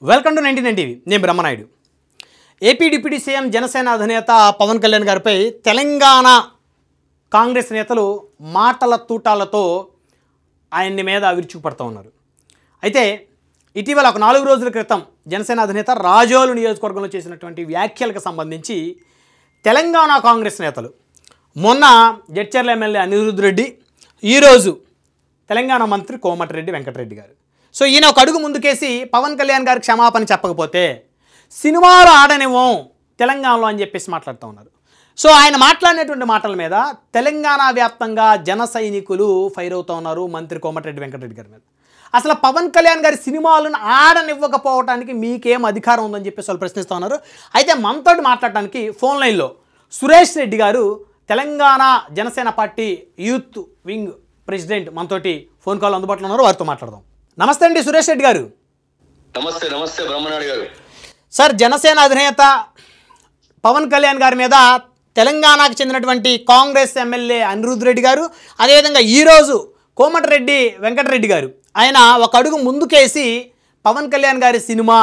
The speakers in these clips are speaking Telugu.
Welcome to 99 TV. నేను Brahmanaidu. AP deputy CM Janasena అధినేత పవన్ కళ్యాణ్ గారిపై తెలంగాణ కాంగ్రెస్ నేతలు మాటల తూటాలతో ఆయన్ని మీద విరుచుకుపడుతూ ఉన్నారు. అయితే ఇటీవల ఒక 4 రోజుల క్రితం జనసేన అధినేత రాజోలు నియోజకవర్గంలో చేసినటువంటి వ్యాఖ్యలకు సంబంధించి తెలంగాణ కాంగ్రెస్ నేతలు మొన్న జడ్చర్ల ఎమ్మెల్యే అనిరుద్ రెడ్డి, ఈరోజు తెలంగాణ మంత్రి కోమటిరెడ్డి వెంకటరెడ్డి గారు. సో ఈయన ఒక అడుగు ముందుకేసి పవన్ కళ్యాణ్ గారికి క్షమాపణ చెప్పకపోతే సినిమాలు ఆడనివ్వం తెలంగాణలో అని చెప్పేసి మాట్లాడుతూ ఉన్నారు. సో ఆయన మాట్లాడినటువంటి మాటల మీద తెలంగాణ వ్యాప్తంగా జన సైనికులు ఫైర్ అవుతూ ఉన్నారు మంత్రి కోమటిరెడ్డి వెంకటరెడ్డి గారి మీద. అసలు పవన్ కళ్యాణ్ గారి సినిమాలను ఆడనివ్వకపోవడానికి మీకేం అధికారం ఉందని చెప్పేసి వాళ్ళు ప్రశ్నిస్తూ ఉన్నారు. అయితే మనతో మాట్లాడటానికి ఫోన్ లైన్లో సురేష్ రెడ్డి గారు, Telangana Janasena party youth wing president, మనతోటి ఫోన్ కాల్ అందుబాటులో ఉన్నారు. వారితో మాట్లాడదాం. నమస్తే అండి సురేష్ రెడ్డి గారు. నమస్తే. నమస్తే బ్రహ్మనాయుడు గారు. సార్, జనసేన అధినేత పవన్ కళ్యాణ్ గారి మీద తెలంగాణకు చెందినటువంటి కాంగ్రెస్ ఎమ్మెల్యే అనిరుద్ రెడ్డి గారు, అదేవిధంగా ఈరోజు కోమటిరెడ్డి వెంకటరెడ్డి గారు, ఆయన ఒక అడుగు ముందుకేసి పవన్ కళ్యాణ్ గారి సినిమా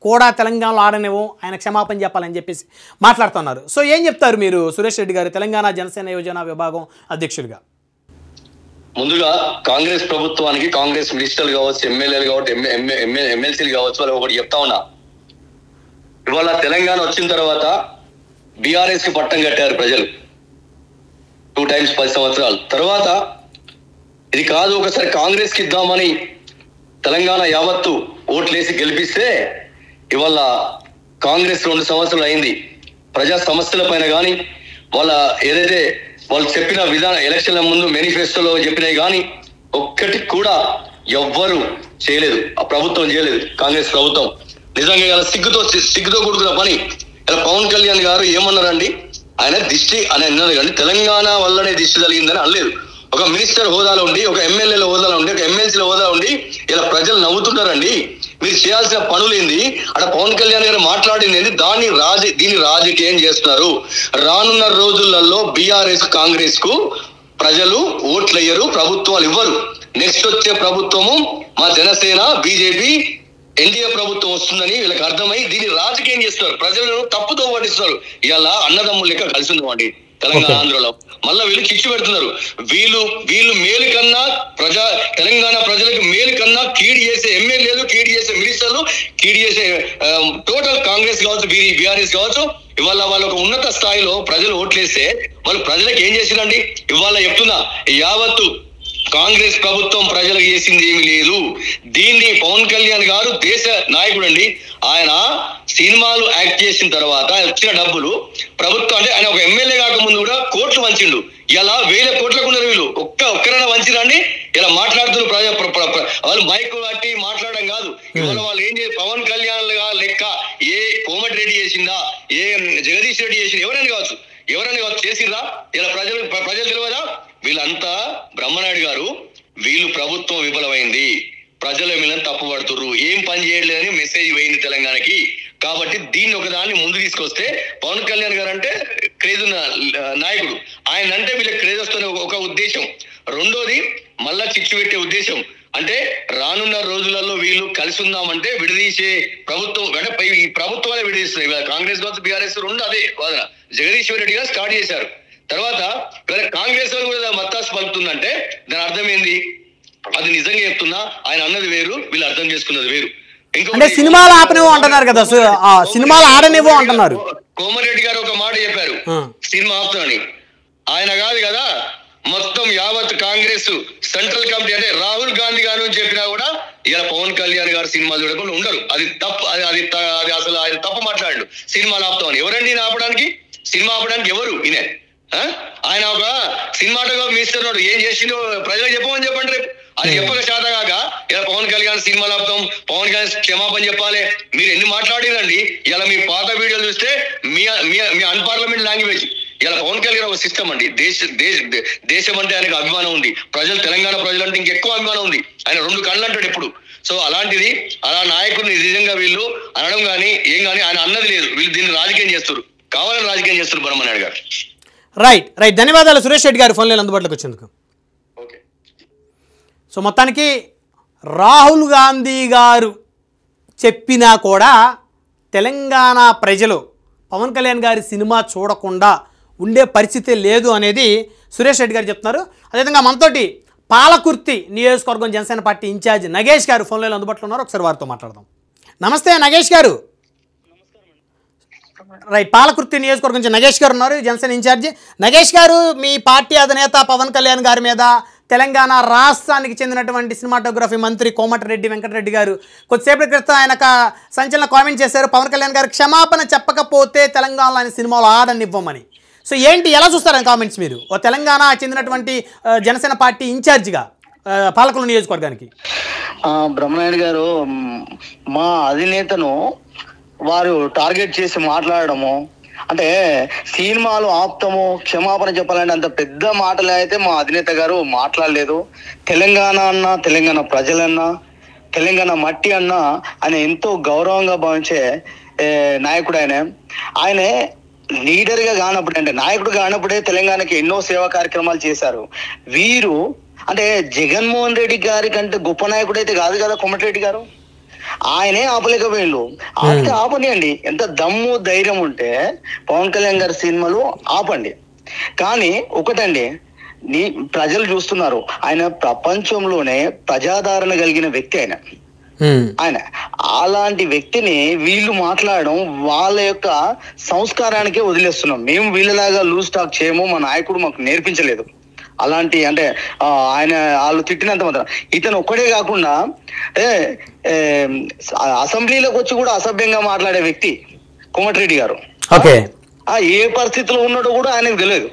కూడా తెలంగాణలో ఆడనివ్వం, ఆయన క్షమాపణ చెప్పాలని చెప్పేసి మాట్లాడుతున్నారు. సో ఏం చెప్తారు మీరు సురేష్ రెడ్డి గారు, తెలంగాణ జనసేన యోజన విభాగం అధ్యక్షుడిగా? ముందుగా కాంగ్రెస్ ప్రభుత్వానికి, కాంగ్రెస్ మినిస్టర్లు కావచ్చు, ఎమ్మెల్యేలు కావచ్చు, ఎమ్మెల్సీలు కావచ్చు, వాళ్ళు ఒకటి చెప్తా ఉన్నా. ఇవాళ తెలంగాణ వచ్చిన తర్వాత బీఆర్ఎస్ కి పట్టం కట్టారు ప్రజలు 2 times 10 సంవత్సరాలు తర్వాత. ఇది కాదు, ఒకసారి కాంగ్రెస్ కి ఇద్దామని తెలంగాణ యావత్తు ఓట్లేసి గెలిపిస్తే ఇవాళ కాంగ్రెస్ 2 సంవత్సరాలు అయింది. ప్రజా సమస్యల పైన కానీ, వాళ్ళ ఏదైతే వాళ్ళు చెప్పిన విధానం ఎలక్షన్ల ముందు మేనిఫెస్టోలో చెప్పినవి కానీ ఒక్కటి కూడా ఎవ్వరు చేయలేదు. ఆ ప్రభుత్వం చేయలేదు, కాంగ్రెస్ ప్రభుత్వం. నిజంగా ఇలా సిగ్గుతో కూడుకున్న పని. ఇలా పవన్ కళ్యాణ్ గారు ఏమన్నారండి, ఆయన దిష్టి అని అన్నారు కానీ తెలంగాణ వల్లనే దిష్టి కలిగిందని అనలేదు. ఒక మినిస్టర్ హోదాలో ఉండి, ఒక ఎమ్మెల్యేల హోదాలో ఉండి, ఒక ఎమ్మెల్సీల హోదాలో ఉండి ఇలా ప్రజలు నవ్వుతుంటారండి. మీరు చేయాల్సిన పనులేంది, అక్కడ పవన్ కళ్యాణ్ గారు మాట్లాడింది ఏంది, దీన్ని రాజకీయం చేస్తున్నారు. రానున్న రోజులలో బీఆర్ఎస్ కాంగ్రెస్ కు ప్రజలు ఓట్లు వేయరు, ప్రభుత్వాలు ఇవ్వరు. నెక్స్ట్ వచ్చే ప్రభుత్వము మా జనసేన, బీజేపీ, ఎన్డీఏ ప్రభుత్వం వస్తుందని వీళ్ళకి అర్థమై దీన్ని రాజకీయం చేస్తున్నారు, ప్రజలను తప్పుతో పట్టిస్తున్నారు. ఇలా అన్నదమ్ములు లెక్క కలిసి ఉందామండి తెలంగాణ ఆంధ్రలో. మళ్ళా వీళ్ళు చిచ్చు పెడుతున్నారు. వీళ్ళు మేలు కన్నా తెలంగాణ ప్రజలకు మేలు కన్నా కీడు చేసే ఎమ్మెల్యేలు, కీడు చేసే మినిస్టర్లు, కీడు చేసే టోటల్ కాంగ్రెస్ కావచ్చు, బీఆర్ఎస్ కావచ్చు, ఇవాళ వాళ్ళు ఒక ఉన్నత స్థాయిలో ప్రజలు ఓట్లేస్తే వాళ్ళు ప్రజలకు ఏం చేసిందండి? ఇవాళ చెప్తున్నా, యావత్తు కాంగ్రెస్ ప్రభుత్వం ప్రజలకు చేసింది ఏమి లేదు. దీన్ని పవన్ కళ్యాణ్ గారు దేశ నాయకుడు అండి. ఆయన సినిమాలు యాక్ట్ చేసిన తర్వాత వచ్చిన డబ్బులు ప్రభుత్వం, అంటే ఆయన ఒక ఎమ్మెల్యే కాకముందు కూడా కోట్లు వంచిండు. ఇలా 1000 కోట్లకు ఉన్నారు వీళ్ళు. ఒక్కరైనా వంచిరండి. ఇలా మాట్లాడుతున్నారు వాళ్ళు మైక్ బట్టి మాట్లాడడం కాదు. ఇవాళ వాళ్ళు ఏం చేసి పవన్ కళ్యాణ్ లెక్క ఏ కోమటిరెడ్డి చేసిందా, ఏ జగదీష్ రెడ్డి చేసిందా, ఎవరైనా కావచ్చు చేసిర్రా? ఇలా ప్రజలు తెలియదా? వీళ్ళంతా బ్రహ్మనాయుడు గారు, వీళ్ళు ప్రభుత్వం విఫలమైంది, ప్రజల మీద తప్పు పడుతుర్రు, ఏం పని చేయలేదని మెసేజ్ పోయింది తెలంగాణకి. కాబట్టి దీన్ని ఒకదాన్ని ముందు తీసుకొస్తే, పవన్ కళ్యాణ్ గారు అంటే క్రేజ్ నాయకుడు, ఆయన అంటే వీళ్ళకి క్రేజ్ వస్తున్న ఒక ఉద్దేశం. రెండోది మళ్ళా చిచ్చు పెట్టే ఉద్దేశం. అంటే రానున్న రోజులలో వీళ్ళు కలిసి ఉందామంటే విడదీసే ప్రభుత్వం, అంటే ఈ ప్రభుత్వాలే విడదీస్తున్నాయి. కాంగ్రెస్ కావచ్చు, బీఆర్ఎస్ రెండు అదే వాదన. జగదీశ్వర్ రెడ్డి గారు స్టార్ట్ చేశారు. తర్వాత కాంగ్రెస్ వాళ్ళు కూడా మత్తాసు పలుకుతుందంటే దాని అర్థం ఏంది? అది నిజంగా చెప్తున్నా, ఆయన అన్నది వేరు, వీళ్ళు అర్థం చేసుకున్నది వేరు. అంటే సినిమాలు ఆపనివ్వు అంటున్నారు కదా, సినిమాలు ఆడనివ్వు అంటున్నారు. కోమటిరెడ్డి గారు ఒక మాట చెప్పారు, సినిమా ఆపుతానని. ఆయన కాదు కదా, మొత్తం యావత్ కాంగ్రెస్ సెంట్రల్ కమిటీ, అంటే రాహుల్ గాంధీ గారు చెప్పినా కూడా ఇలా పవన్ కళ్యాణ్ గారు సినిమా చూడకుండా ఉండరు. అది తప్పు, అది అసలు ఆయన తప్పు మాట్లాడాడు. సినిమాలు ఆపుతామని ఎవరండి? ఈయన ఆపడానికి, సినిమా ఆపడానికి ఎవరు ఈయన? ఆయన ఒక సినిమాటోగ్రాఫ్ మినిస్టర్ నాడు, ఏం చేసిండో ప్రజలకు చెప్పమని చెప్పండి రేపు. అది చెప్పక చేత కాక ఇలా పవన్ కళ్యాణ్ సినిమాలు ఆపుతాం, పవన్ కళ్యాణ్ క్షమాపణ చెప్పాలి. మీరు ఎన్ని మాట్లాడినండి? ఇలా మీ పాత వీడియోలు చూస్తే మీ అన్పార్లమెంట్ లాంగ్వేజ్. ఇలా పవన్ కళ్యాణ్ ఒక సిస్టమ్ అండి. దేశం అంటే ఆయనకు అభిమానం ఉంది, తెలంగాణ ప్రజలంటే ఇంకెక్కువ అభిమానం ఉంది. ఆయన 2 కళ్ళు అంటాడు ఎప్పుడు. సో అలాంటిది, అలా నాయకుడిని నిజంగా వీళ్ళు అనడం కానీ ఏం కానీ ఆయన అన్నది లేదు. వీళ్ళు దీన్ని రాజకీయం చేస్తారు, కావాలని రాజకీయం చేస్తారు బ్రహ్మనాయుడు గారు. రైట్. ధన్యవాదాలు సురేష్ రెడ్డి గారు ఫోన్ లైన్ అందుబాటులోకి వచ్చేందుకు. సో మొత్తానికి రాహుల్ గాంధీ గారు చెప్పినా కూడా తెలంగాణ ప్రజలు పవన్ కళ్యాణ్ గారి సినిమా చూడకుండా ఉండే పరిస్థితి లేదు అనేది సురేష్ రెడ్డి గారు చెప్తున్నారు. అదేవిధంగా మనతోటి పాలకుర్తి నియోజకవర్గం జనసేన పార్టీ ఇన్ఛార్జ్ నగేష్ గారు ఫోన్లో అందుబాటులో ఉన్నారు. ఒకసారి వారితో మాట్లాడదాం. నమస్తే నగేష్ గారు. రైట్, పాలకుర్తి నియోజకవర్గం నుంచి నగేష్ గారు ఉన్నారు, జనసేన ఇన్ఛార్జి. నగేష్ గారు, మీ పార్టీ అధినేత పవన్ కళ్యాణ్ గారి మీద తెలంగాణ రాష్ట్రానికి చెందినటువంటి సినిమాటోగ్రఫీ మంత్రి కోమటిరెడ్డి వెంకటరెడ్డి గారు కొద్దిసేపటి క్రితం ఆయన సంచలన కామెంట్ చేశారు. పవన్ కళ్యాణ్ గారు క్షమాపణ చెప్పకపోతే తెలంగాణలో ఆయన సినిమాలు ఆడనివ్వమని. సో ఏంటి, ఎలా చూస్తారు ఆయన కామెంట్స్ మీరు ఓ తెలంగాణ చెందినటువంటి జనసేన పార్టీ ఇన్ఛార్జిగా పాలకుల నియోజకవర్గానికి? బ్రహ్మనాయుడు గారు, మా అధినేతను వారు టార్గెట్ చేసి మాట్లాడడము అంటే సినిమాలు ఆప్తము క్షమాపణ చెప్పాలంటే అంత పెద్ద మాటలు అయితే మా అధినేత గారు మాట్లాడలేదు. తెలంగాణ అన్నా, తెలంగాణ ప్రజలన్నా, తెలంగాణ మట్టి అన్నా ఆయన ఎంతో గౌరవంగా భావించే నాయకుడు. ఆయనే లీడర్గా కానప్పుడు, అంటే నాయకుడు కానప్పుడే తెలంగాణకి ఎన్నో సేవా కార్యక్రమాలు చేశారు. వీరు అంటే జగన్మోహన్ రెడ్డి గారి కంటే గొప్ప నాయకుడు అయితే కాదు కదా కోమటిరెడ్డి గారు. ఆయనే ఆపలేకపోయిండు. ఆపితే ఆపనియండి, ఎంత దమ్ము ధైర్యం ఉంటే పవన్ కళ్యాణ్ గారి సినిమాలు ఆపండి. కానీ ఒకటండి, ప్రజలు చూస్తున్నారు, ఆయన ప్రపంచంలోనే ప్రజాదరణ కలిగిన వ్యక్తి ఆయన. అలాంటి వ్యక్తిని వీళ్ళు మాట్లాడడం వాళ్ళ యొక్క సంస్కారానికే వదిలేస్తున్నాం. మేము వీళ్ళలాగా లూజ్ టాక్ చేయము, మా నాయకుడు మాకు నేర్పించలేదు అలాంటి. అంటే ఆయన వాళ్ళు తిట్టినంత మాత్రం ఇతను ఒక్కడే కాకుండా అసెంబ్లీలోకి వచ్చి కూడా అసభ్యంగా మాట్లాడే వ్యక్తి కోమటిరెడ్డి గారు. ఏ పరిస్థితిలో ఉన్నాడో కూడా ఆయనకు తెలియదు.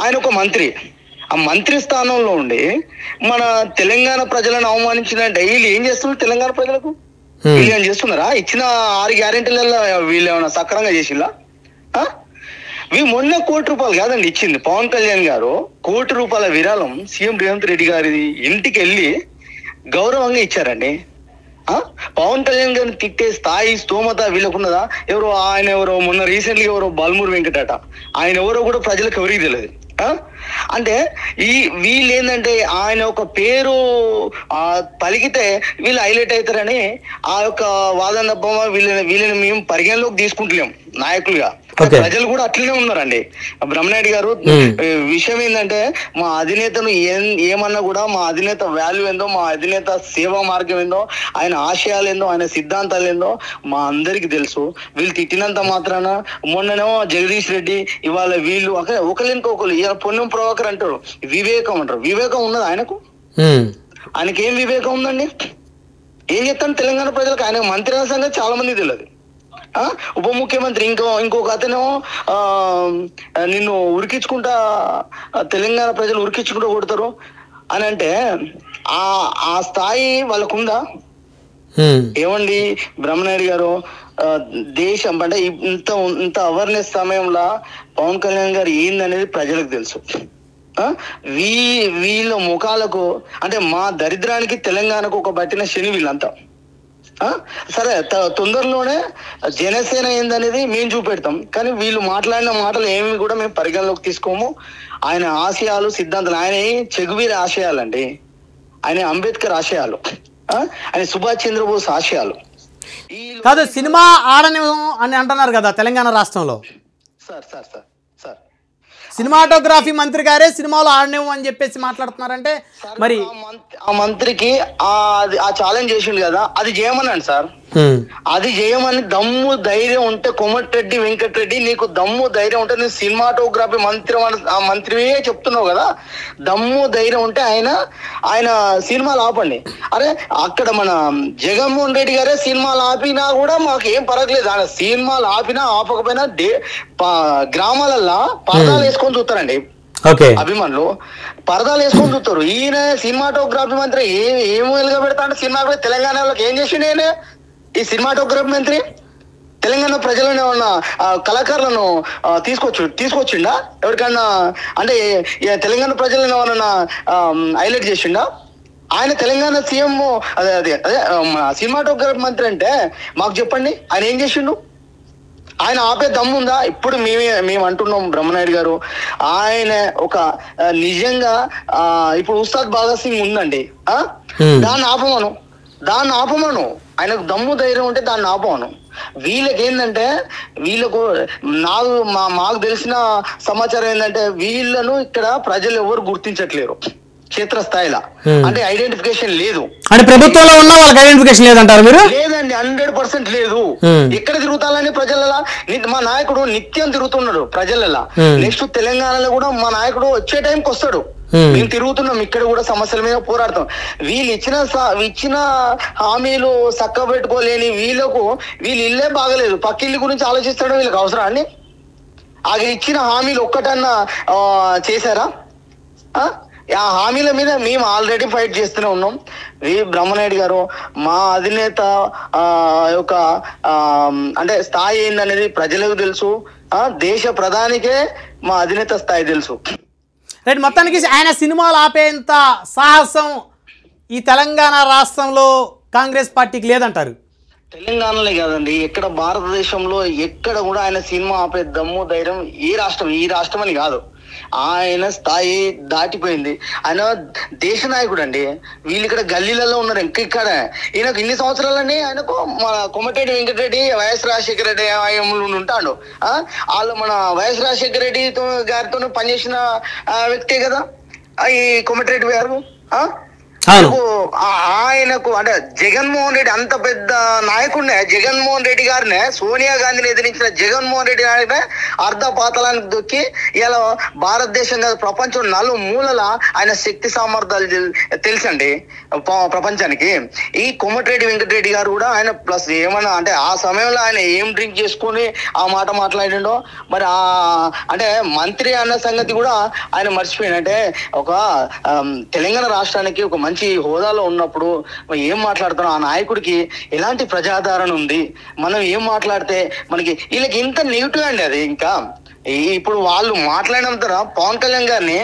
ఆయన ఒక మంత్రి. ఆ మంత్రి స్థానంలో ఉండి మన తెలంగాణ ప్రజలను అవమానించిన డైలీ ఏం చేస్తున్నారు? తెలంగాణ ప్రజలకు వీళ్ళు ఏం చేస్తున్నారా? ఇచ్చిన 6 గ్యారెంటీలలో వీళ్ళు ఏమైనా సక్రంగా చేసిల్లా? మొన్న ₹1 కోటి కాదండి ఇచ్చింది. పవన్ కళ్యాణ్ గారు ₹1 కోటి విరాళం సీఎం రేవంత్ రెడ్డి గారి ఇంటికి వెళ్ళి గౌరవంగా ఇచ్చారండి. పవన్ కళ్యాణ్ గారిని తిట్టే స్థాయి స్తోమత వీళ్ళకున్నదా? ఆయన ఎవరో మొన్న రీసెంట్గా ఎవరో బాలమూరి వెంకట, ఆయన ఎవరో కూడా ప్రజలకు ఎవరికి తెలియదు. అంటే వీళ్ళు ఏంటంటే ఆయన ఒక పేరు పలికితే వీళ్ళు హైలైట్ అవుతారని ఆ యొక్క వాదన తప్ప వీళ్ళని మేము పరిగణలోకి తీసుకుంటలేం నాయకులుగా. ప్రజలు కూడా అట్లనే ఉన్నారండి. బ్రహ్మనాయుడు గారు, విషయం ఏంటంటే మా అధినేతను ఏమన్నా కూడా మా అధినేత వాల్యూ ఏందో, మా అధినేత సేవా మార్గం ఏందో, ఆయన ఆశయాలు ఏందో, ఆయన సిద్ధాంతాలు ఏందో మా అందరికి తెలుసు. వీళ్ళు తిట్టినంత మాత్రాన మొన్ననేమో జగదీష్ రెడ్డి, ఇవాళ వీళ్ళు ఒకరికొకరు పొన్నం ప్రభాకర్ అంటారు, వివేకం అంటారు. వివేకం ఉన్నది ఆయనకు? ఆయనకి ఏం వివేకం ఉందండి? ఏం చెప్తాను తెలంగాణ ప్రజలకు? ఆయన మంత్రి అనే సంగతి చాలా మంది తెలియదు. ఉప ముఖ్యమంత్రి ఇంకొక అతనేమో నిన్ను ఉరికించుకుంటా, తెలంగాణ ప్రజలు ఉరికించుకుంటూ కొడతారు అని అంటే ఆ స్థాయి వాళ్ళకుందా? ఏమండి బ్రహ్మనాయుడు గారు, దేశం అంటే ఇంత అవేర్నెస్ సమయంలో పవన్ కళ్యాణ్ గారు ఏందనేది ప్రజలకు తెలుసు. వీళ్ళ ముఖాలకు అంటే మా దరిద్రానికి తెలంగాణకు ఒక బట్టిన శని వీళ్ళంతా. సరే, తొందరలోనే జనసేన ఏందనేది మేము చూపెడతాం. కానీ వీళ్ళు మాట్లాడిన మాటలు ఏమి కూడా మేము పరిగణలోకి తీసుకోము. ఆయన ఆశయాలు, సిద్ధాంతాలు, ఆయన చెగువీరి ఆశయాలండి, ఆయన అంబేద్కర్ ఆశయాలు, ఆయన సుభాష్ చంద్రబోస్ ఆశయాలు. కాదు, సినిమా ఆడని అని అంటున్నారు కదా తెలంగాణ రాష్ట్రంలో. సార్ సినిమాటోగ్రఫీ మంత్రి గారే సినిమాలు ఆడనేమో అని చెప్పేసి మాట్లాడుతున్నారంటే మరి ఆ మంత్రికి ఆ ఛాలెంజ్ చేసిండు కదా, అది చేయమన్నాను సార్. అది చేయమని దమ్ము ధైర్యం ఉంటే కోమటిరెడ్డి వెంకటరెడ్డి, నీకు దమ్ము ధైర్యం ఉంటే నువ్వు సినిమాటోగ్రఫీ మంత్రివే చెప్తున్నావు కదా, దమ్ము ధైర్యం ఉంటే ఆయన సినిమాలు ఆపండి. అరే అక్కడ మన జగన్మోహన్ రెడ్డి గారే సినిమాలు ఆపినా కూడా మాకు ఏం పరగలేదు. ఆయన సినిమాలు ఆపినా ఆపకపోయినా గ్రామాలల్లో పరదాలు వేసుకొని చూస్తారండి అభిమానులు, పరదాలు వేసుకొని చూస్తారు. ఈయన సినిమాటోగ్రఫీ మంత్రి ఏం వెలుగా పెడతాడు? సినిమా తెలంగాణలోకి ఏం చేసిండు ఈయన? ఈ సినిమాటోగ్రఫీ మంత్రి తెలంగాణ ప్రజలను ఏమన్నా కళాకారులను తీసుకొచ్చిండా? ఎవరికన్నా అంటే తెలంగాణ ప్రజలను ఏమన్నా హైలైట్ చేసిండా? ఆయన తెలంగాణ సీఎం అదే సినిమాటోగ్రఫీ మంత్రి అంటే మాకు చెప్పండి, ఆయన ఏం చేసిండు? ఆయన ఆపే దమ్ముందా? ఇప్పుడు మేము అంటున్నాం బ్రహ్మనాయుడు గారు, ఆయన ఒక నిజంగా ఇప్పుడు ఉస్తాద్ భగత్ సింగ్ ఉందండి, దాన్ని ఆపమను. ఆయనకు దమ్ము ధైర్యం ఉంటే దాన్ని ఆపవను. వీళ్ళకి ఏంటంటే మాకు తెలిసిన సమాచారం ఏంటంటే వీళ్ళను ఇక్కడ ప్రజలు ఎవరు గుర్తించట్లేరు క్షేత్రస్థాయిలో. అంటే ఐడెంటిఫికేషన్ లేదు. అంటే ప్రభుత్వంలో ఉన్న వాళ్ళకి ఐడెంటిఫికేషన్ లేదంటారు మీరు? లేదండి, 100% లేదు. ఎక్కడ తిరుగుతాలని ప్రజలలో మా నాయకుడు నిత్యం తిరుగుతున్నాడు ప్రజలలో. నెక్స్ట్ తెలంగాణలో కూడా మా నాయకుడు వచ్చే టైంకి వస్తాడు. మేము తిరుగుతున్నాం, ఇక్కడ కూడా సమస్యల మీద పోరాడతాం. వీళ్ళు ఇచ్చిన హామీలు చక్క పెట్టుకోలేని వీళ్ళు ఇల్లే బాగలేదు, పక్క ఇల్లు గురించి ఆలోచిస్తాడు. వీళ్ళకి అవసరం అండి? అది ఇచ్చిన హామీలు ఒక్కటన్నా చేశారా? ఆ హామీల మీద మేము ఆల్రెడీ ఫైట్ చేస్తూనే ఉన్నాం. బ్రహ్మనాయుడు గారు మా అధినేత యొక్క అంటే స్థాయి ఏందనేది ప్రజలకు తెలుసు, దేశ ప్రధానికే మా అధినేత స్థాయి తెలుసు. రైట్, మొత్తానికి ఆయన సినిమాలు ఆపేంత సాహసం ఈ తెలంగాణ రాష్ట్రంలో కాంగ్రెస్ పార్టీకి లేదంటారు? తెలంగాణలో కాదండి, ఎక్కడ భారతదేశంలో ఎక్కడ కూడా ఆయన సినిమా ఆపే దమ్ము ధైర్యం ఈ రాష్ట్రం అని కాదు, ఆయన స్థాయి దాటిపోయింది. ఆయన దేశ నాయకుడు అండి. వీళ్ళు ఇక్కడ గల్లీలలో ఉన్నారు, ఇక్కడ ఈయనకు ఇన్ని సంవత్సరాలని ఆయనకు మన కొమటిరెడ్డి వెంకటరెడ్డి, వైఎస్ రాజశేఖర రెడ్డి ఉంటాడు. వాళ్ళు మన వైఎస్ రాజశేఖర రెడ్డి గారితో పనిచేసిన వ్యక్తే కదా ఈ కొమటిరెడ్డి గారు. ఆయనకు అంటే జగన్మోహన్ రెడ్డి అంత పెద్ద నాయకుడినే, జగన్మోహన్ రెడ్డి గారినే, సోనియా గాంధీని ఎదిరించిన జగన్మోహన్ రెడ్డి గారినే అర్ధ పాతలానికి దొక్కి ఇలా భారతదేశం కాదు ప్రపంచం నలుమూలల ఆయన శక్తి సామర్థ్యాలు తెలుసండి ప్రపంచానికి. ఈ కోమటిరెడ్డి వెంకటరెడ్డి గారు కూడా ఆయన ప్లస్ ఏమన్నా అంటే ఆ సమయంలో ఆయన ఏం డ్రింక్ చేసుకుని ఆ మాట మాట్లాడిండో మరి అంటే మంత్రి అన్న సంగతి కూడా ఆయన మర్చిపోయిన. అంటే ఒక తెలంగాణ రాష్ట్రానికి ఒక మంచి హోదాలో ఉన్నప్పుడు ఏం మాట్లాడుతున్నాం, ఆ నాయకుడికి ఎలాంటి ప్రజాదరణ ఉంది, మనం ఏం మాట్లాడితే మనకి వీళ్ళకి ఇంత నెగిటివ్ అండి. అది ఇంకా ఇప్పుడు వాళ్ళు మాట్లాడినంత పవన్ కళ్యాణ్ గారిని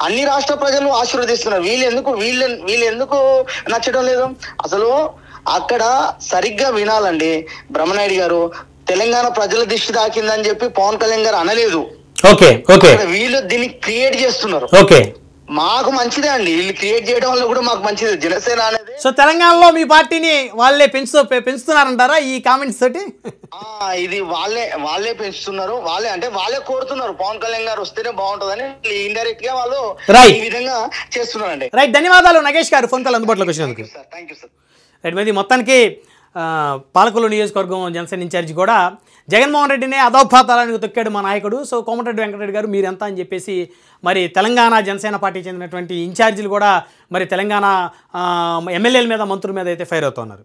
అన్ని రాష్ట్ర ప్రజలు ఆశీర్వదిస్తున్నారు. వీళ్ళు ఎందుకు నచ్చడం లేదు? అసలు అక్కడ సరిగ్గా వినాలండి. బ్రహ్మనాయుడు గారు తెలంగాణ ప్రజల దిష్టి తాకిందని చెప్పి పవన్ కళ్యాణ్ గారు అనలేదు. వీళ్ళు దీన్ని క్రియేట్ చేస్తున్నారు. మాకు మంచిదే అండి, వీళ్ళు క్రియేట్ చేయడం వల్ల కూడా మాకు మంచిది జనసేన అనేది. సో తెలంగాణలో మీ పార్టీని వాళ్ళే పెంచుతున్నారంటారా ఈ కామెంట్స్ తోటి? ఇది వాళ్ళే పెంచుతున్నారు. వాళ్ళే కోరుతున్నారు పవన్ కళ్యాణ్ గారు వస్తేనే బాగుంటుందని ఇండైరెక్ట్ గా వాళ్ళు ఈ విధంగా చేస్తున్నారండి. రైట్, ధన్యవాదాలు నగేష్ గారు ఫోన్ కాల్ అందుబాటులోకి వచ్చినందుకు. Thank you sir. రైట్, మరి మొత్తానికి పాలకొల్లు నియోజకవర్గం జనసేన ఇన్ఛార్జి కూడా జగన్మోహన్ రెడ్డినే అధోపాతాలానికి తొక్కాడు మా నాయకుడు. సో కోమటిరెడ్డి వెంకటరెడ్డి గారు మీరెంత అని చెప్పేసి మరి తెలంగాణ జనసేన పార్టీకి చెందినటువంటి ఇన్ఛార్జీలు కూడా మరి తెలంగాణ ఎమ్మెల్యేల మీద మంత్రుల మీద అయితే ఫైర్ అవుతున్నారు.